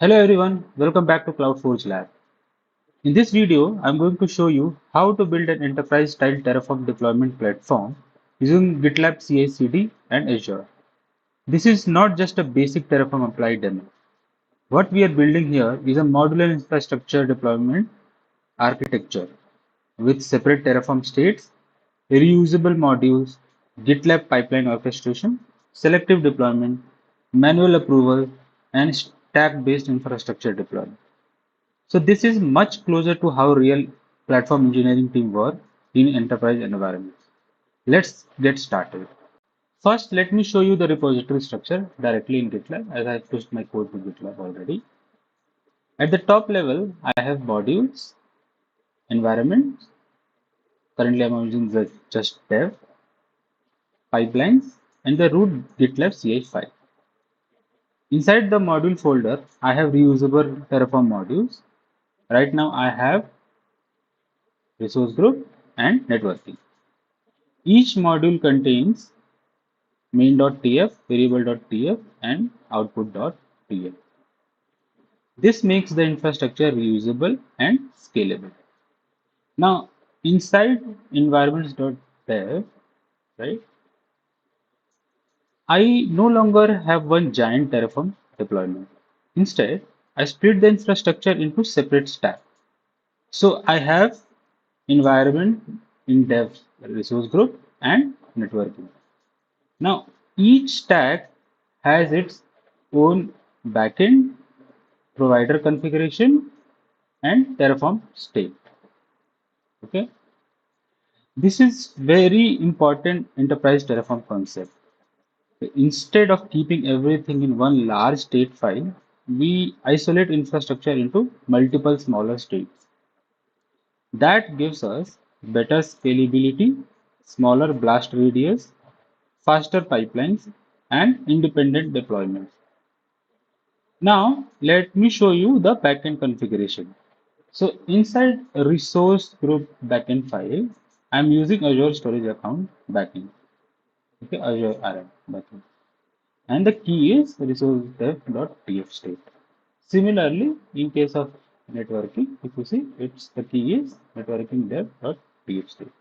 Hello everyone, welcome back to CloudForge Lab. In this video, I'm going to show you how to build an enterprise-style Terraform deployment platform using GitLab CI/CD and Azure. This is not just a basic Terraform applied demo. What we are building here is a modular infrastructure deployment architecture with separate Terraform states, reusable modules, GitLab pipeline orchestration, selective deployment, manual approval, and stack-based infrastructure deployment. So this is much closer to how real platform engineering team work in enterprise environments. Let's get started. First, let me show you the repository structure directly in GitLab as I pushed my code to GitLab already. At the top level, I have modules, environments. Currently, I'm using the just dev, pipelines, and the root GitLab CI file. Inside the module folder, I have reusable Terraform modules. Right now, I have resource group and networking. Each module contains main.tf, variable.tf, and output.tf. This makes the infrastructure reusable and scalable. Now, inside environments.dev, right, I no longer have one giant Terraform deployment. Instead, I split the infrastructure into separate stacks. So I have environment in dev resource group and networking. Now, each stack has its own backend, provider configuration, and Terraform state. Okay, this is very important enterprise Terraform concept. Instead of keeping everything in one large state file, we isolate infrastructure into multiple smaller states. That gives us better scalability, smaller blast radius, faster pipelines, and independent deployments. Now, let me show you the backend configuration. So inside a resource group backend file, I'm using Azure Storage Account backend. Okay, Azure RM backend. And the key is resource-dev.tf state. Similarly, in case of networking, if you see, it's the key is networking dev.tf state.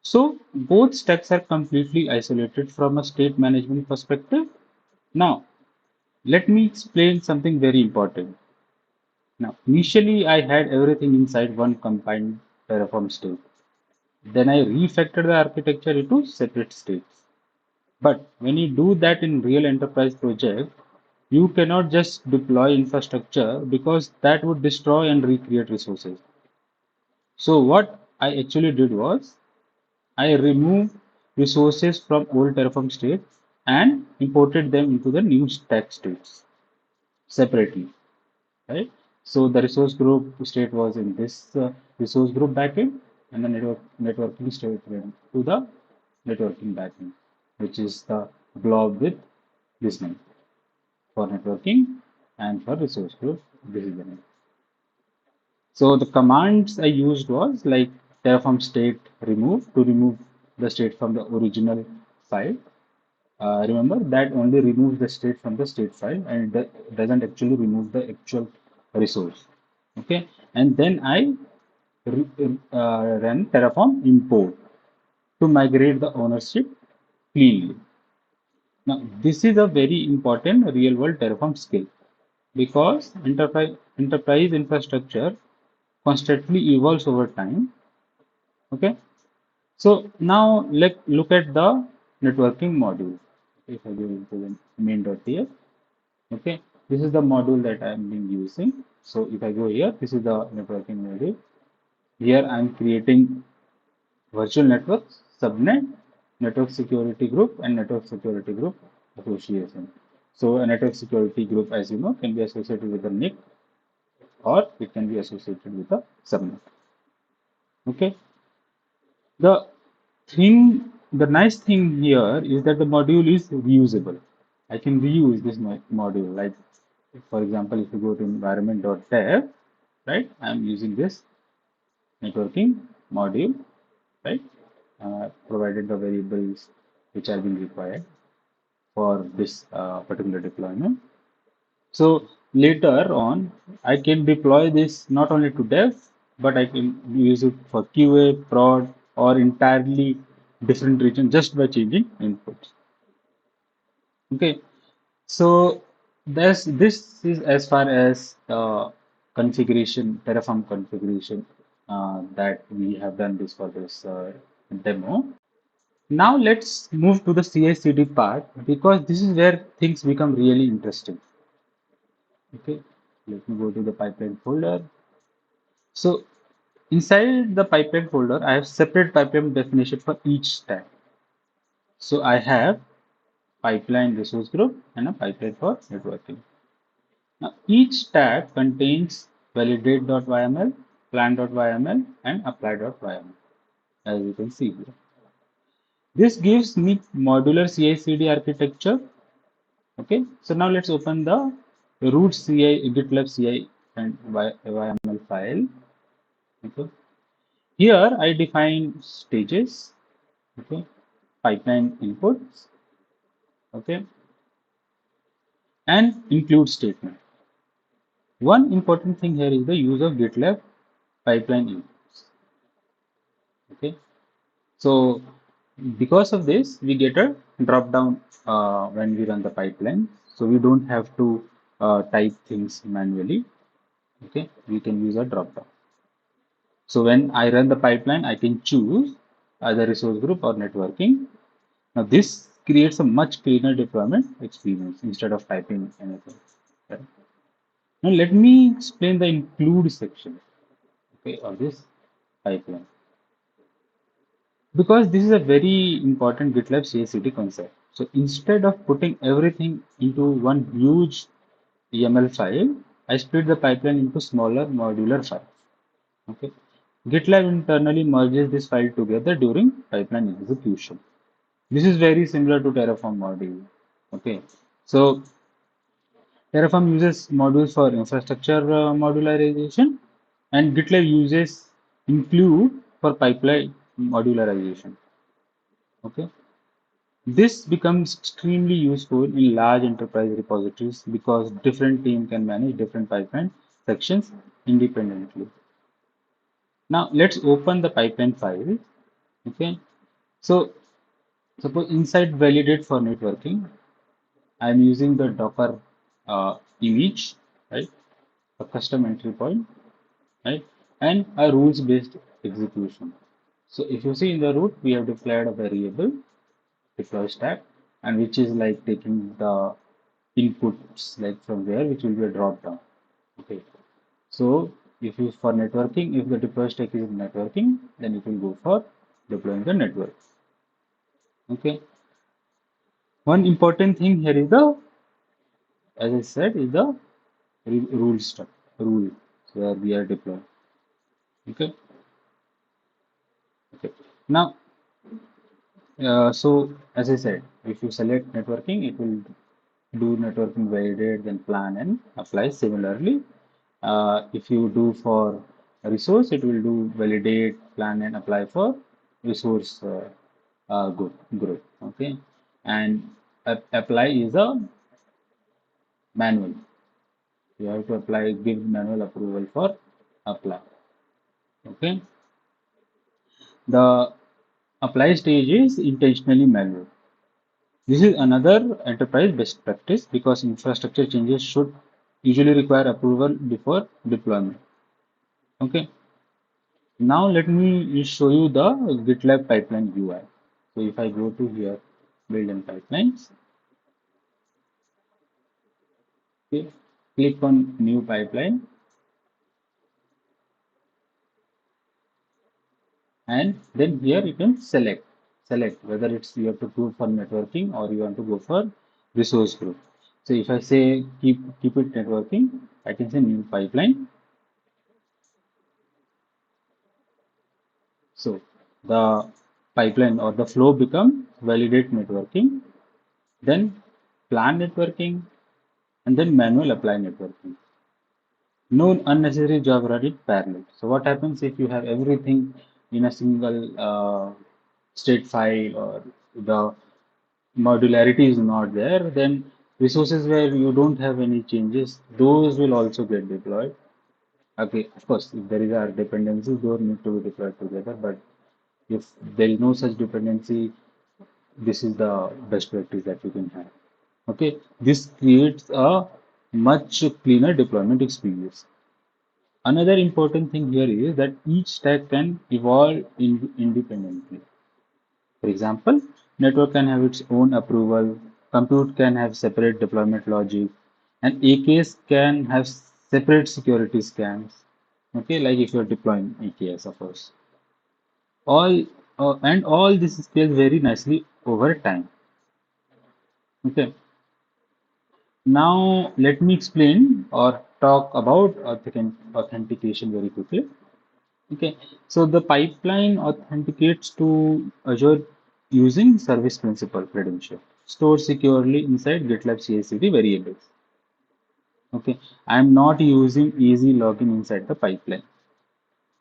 So both stacks are completely isolated from a state management perspective. Now, let me explain something very important. Now, initially I had everything inside one combined Terraform state. Then I refactored the architecture into separate states. But when you do that in real enterprise project, you cannot just deploy infrastructure because that would destroy and recreate resources. So what I actually did was I removed resources from old Terraform state and imported them into the new stack states separately, right? So the resource group state was in this resource group backend, and the networking state went to the networking backend, which is the blob with this name for networking, and for resource group, this is the name. So the commands I used was like Terraform state remove to remove the state from the original file. Remember that only removes the state from the state file and it doesn't actually remove the actual resource. Okay, and then I ran Terraform import to migrate the ownership cleanly. Now, this is a very important real world Terraform skill because enterprise infrastructure constantly evolves over time. Okay, so now let's look at the networking module. If I go into the main.tf, okay, this is the module that I'm been using. So if I go here, this is the networking module. Here I'm creating virtual networks, subnet, network security group, and network security group association. So a network security group, as you know, can be associated with a NIC or it can be associated with a subnet. Okay. The the nice thing here is that the module is reusable. I can reuse this module. Like, for example, if you go to environment.dev, right, I'm using this networking module, right, provided the variables which are being required for this particular deployment. So later on, I can deploy this not only to dev, but I can use it for QA, prod, or entirely different region just by changing inputs. Okay, so this is as far as configuration, Terraform configuration that we have done this for this demo. Now let's move to the CI/CD part because this is where things become really interesting. Okay, let me go to the pipeline folder. So inside the pipeline folder, I have separate pipeline definition for each stack. So I have pipeline resource group and a pipeline for networking. Now each tag contains validate.yml, plan.yml, and apply.yml, as you can see here. This gives me modular CI/CD architecture. Okay, so now let's open the root CI, GitLab CI and YML file. Okay, here I define stages. Okay, pipeline inputs. Okay, and include statement. One important thing here is the use of GitLab pipeline inputs. Okay, so because of this, we get a drop down when we run the pipeline. So we don't have to type things manually. Okay, we can use a drop down. So when I run the pipeline, I can choose either resource group or networking. Now this creates a much cleaner deployment experience instead of typing anything. Right? Now let me explain the include section, okay, of this pipeline. Because this is a very important GitLab CI/CD concept. So instead of putting everything into one huge YAML file, I split the pipeline into smaller modular files. Okay. GitLab internally merges this file together during pipeline execution. This is very similar to Terraform module. Okay. So Terraform uses modules for infrastructure modularization, and GitLab uses include for pipeline modularization. Okay. This becomes extremely useful in large enterprise repositories because different teams can manage different pipeline sections independently. Now let's open the pipeline file. Okay. So suppose inside validate for networking, I'm using the Docker image, right? A custom entry point, right? And a rules-based execution. So if you see in the root, we have declared a variable deploy stack, and which is like taking the inputs like from there, which will be a drop down. Okay. So if you for networking, if the deploy stack is networking, then it will go for deploying the network. Okay. One important thing here is the, as I said, is the rule stuff, rule where we are deploying. Okay. Okay. Now, so as I said, if you select networking, it will do networking validate, then plan and apply. Similarly, if you do for a resource, it will do validate, plan and apply for resource group. Okay, and apply is a manual. You have to apply, give manual approval for apply. Okay, the apply stage is intentionally manual. This is another enterprise best practice because infrastructure changes should usually require approval before deployment. Okay. Now let me show you the GitLab pipeline UI. So if I go to here, build and pipelines, okay, click on new pipeline, and then here you can select whether it's you have to go for networking or you want to go for resource group. So if I say keep it networking, I can say new pipeline. So the pipeline or the flow become validate networking, then plan networking, and then manual apply networking. No unnecessary job run in parallel. So what happens if you have everything in a single state file or the modularity is not there, then Resources where you don't have any changes, those will also get deployed. Okay, of course, if there is a dependency, those need to be deployed together. But if there is no such dependency, this is the best practice that you can have. Okay, this creates a much cleaner deployment experience. Another important thing here is that each stack can evolve independently. For example, network can have its own approval, compute can have separate deployment logic, and AKS can have separate security scans. Okay, like if you're deploying AKS, of course. All this scales very nicely over time. Okay, now let me explain or talk about authentication very quickly. Okay, so the pipeline authenticates to Azure using service principal credential stored securely inside GitLab CI/CD variables. Okay, I am not using easy login inside the pipeline.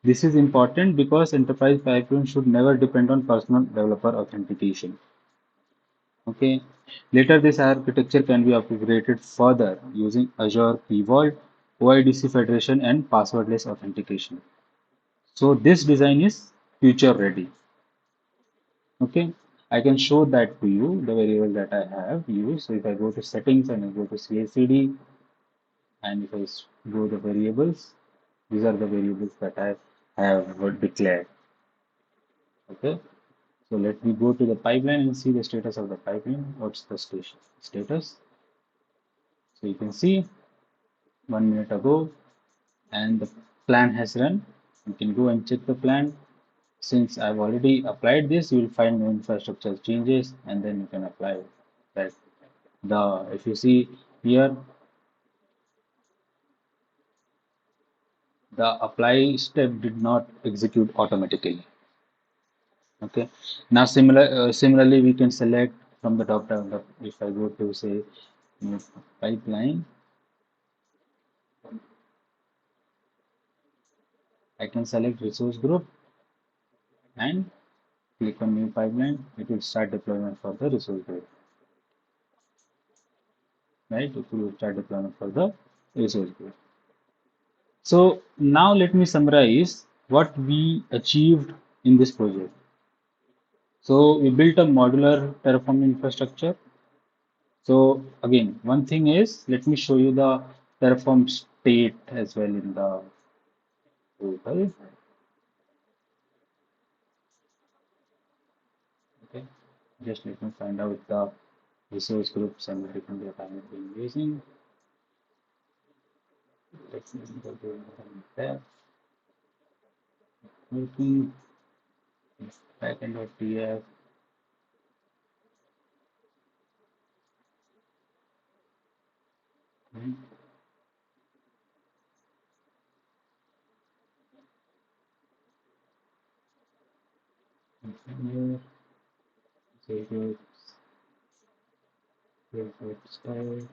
This is important because enterprise pipeline should never depend on personal developer authentication. Okay, later this architecture can be upgraded further using Azure Key Vault, OIDC Federation, and passwordless authentication. So this design is future ready. Okay, I can show that to you, the variable that I have used. So if I go to settings and I go to CI/CD and if I go to variables, these are the variables that I have declared. Okay, so let me go to the pipeline and see the status of the pipeline. What's the status? So you can see 1 minute ago, and the plan has run. You can go and check the plan. Since I've already applied this, you will find no infrastructure changes, and then you can apply that. If you see here, the apply step did not execute automatically. Okay. Now similarly, we can select from the drop down. If I go to say pipeline, I can select resource group and click on new pipeline. It will start deployment for the resource group. Right? It will start deployment for the resource group. So now let me summarize what we achieved in this project. So we built a modular Terraform infrastructure. So again, one thing is, let me show you the Terraform state as well in the total. Okay, just let me find out the resource groups and everything that I have been using. Let's go to there. Working backend.tf. Here, save it, save it, start,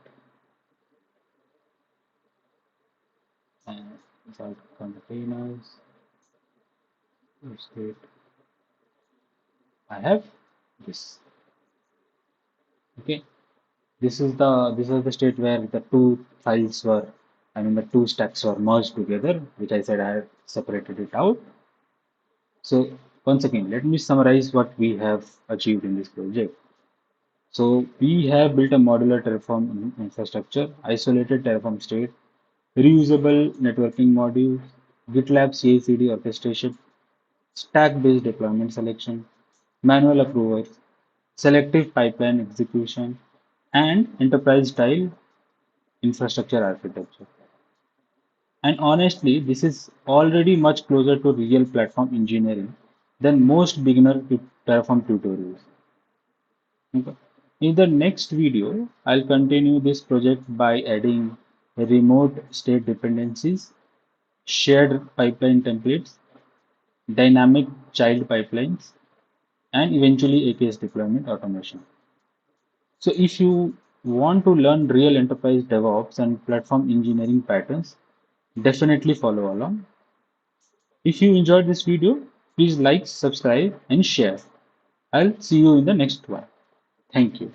and inside containers. State. I have this. Okay. This is the state where the two files were, I mean the two stacks were merged together, which I said I had separated it out. So once again, let me summarize what we have achieved in this project. So we have built a modular Terraform infrastructure, isolated Terraform state, reusable networking modules, GitLab CI/CD orchestration, stack-based deployment selection, manual approvers, selective pipeline execution, and enterprise-style infrastructure architecture. And honestly, this is already much closer to real platform engineering than most beginner Terraform tutorials. Okay. In the next video, I'll continue this project by adding remote state dependencies, shared pipeline templates, dynamic child pipelines, and eventually AKS deployment automation. So if you want to learn real enterprise DevOps and platform engineering patterns, definitely follow along. If you enjoyed this video, please like, subscribe, and share. I'll see you in the next one. Thank you.